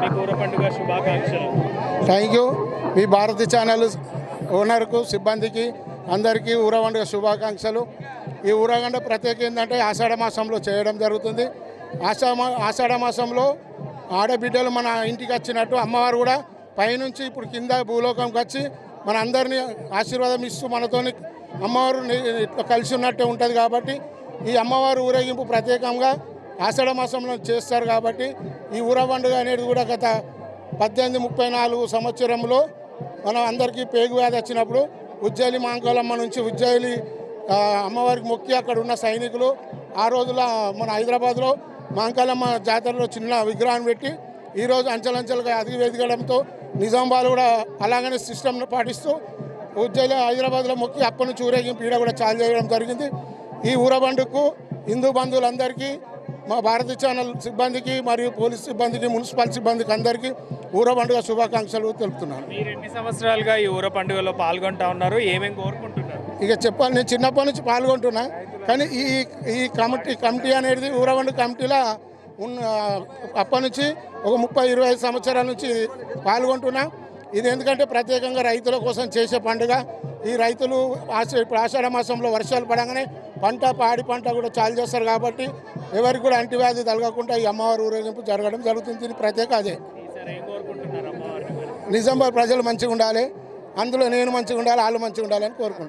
మీకు ఊర పండుగ శుభాకాంక్షలు. Thank you. మీ భారతి ఛానల్ ఓనర్కు సిబ్బందికి అందరికీ ఊర పండుగ శుభాకాంక్షలు. ఈ ఊరగండ ప్రత్యేక ఏంటంటే ఆషాఢ మాసంలో చేయడం జరుగుతుంది. ఆషాఢ మాసంలో ఆడబిడ్డలు మన ఇంటికి వచ్చినట్టు అమ్మవారు కూడా పైనుంచి ఇప్పుడు కింద భూలోకంకి వచ్చి మన అందరినీ ఆశీర్వాదం ఇస్తూ మనతోని అమ్మవారు ఇట్లా కలిసి ఉన్నట్టే ఉంటుంది. కాబట్టి ఈ అమ్మవారు ఊరేగింపు ప్రత్యేకంగా ఆషాఢ మాసంలో చేస్తారు. కాబట్టి ఈ ఊర పండుగ అనేది కూడా గత 1834 సంవత్సరంలో మనం అందరికీ పేగు వ్యాధి వచ్చినప్పుడు ఉజ్జయిని మాంకాలమ్మ నుంచి ఉజ్జయిని అమ్మవారికి మొక్కి అక్కడ ఉన్న సైనికులు ఆ రోజుల మన హైదరాబాద్లో మాంకాలమ్మ జాతరలో చిన్న విగ్రహాన్ని పెట్టి ఈరోజు అంచెలంచెలుగా ఎదగడంతో నిజామాబాద్ కూడా అలాగనే సిస్టమ్ను పాటిస్తూ ఉజ్జయిని హైదరాబాద్లో మొక్కి అప్పటి నుంచి ఊరేగింపు ఈడ కూడా చాలు చేయడం జరిగింది. ఈ ఊరబండుకు హిందూ బంధువులందరికీ మా భారతీ ఛానల్ సిబ్బందికి మరియు పోలీస్ సిబ్బందికి మున్సిపల్ సిబ్బందికి అందరికీ ఊర పండుగ శుభాకాంక్షలు తెలుపుతున్నాను. మీరు ఎన్ని సంవత్సరాలుగా ఈ ఊర పండుగలో పాల్గొంటా ఉన్నారు? ఏమేమి కోరుకుంటున్నారు? ఇక చెప్పాలి, నేను చిన్నప్పటి నుంచి పాల్గొంటున్నా. కానీ ఈ కమిటీ అనేది ఊర పండుగ కమిటీలో అప్పటి నుంచి ఒక 30-25 సంవత్సరాల నుంచి పాల్గొంటున్నా. ఇది ఎందుకంటే ప్రత్యేకంగా రైతుల కోసం చేసే పండుగ. ఈ రైతులు ఇప్పుడు ఆషాఢ మాసంలో వర్షాలు పడగానే పాడి పంట కూడా చాలు చేస్తారు. కాబట్టి ఎవరికి కూడా అంటువ్యాధి తలగకుండా ఈ అమ్మవారి ఊరేగింపు జరగడం జరుగుతుంది. దీని ప్రత్యేక అదే. నిజామాబాద్ ప్రజలు మంచిగా ఉండాలి, అందులో నేను మంచిగా ఉండాలి, వాళ్ళు మంచిగా ఉండాలని కోరుకుంటాను.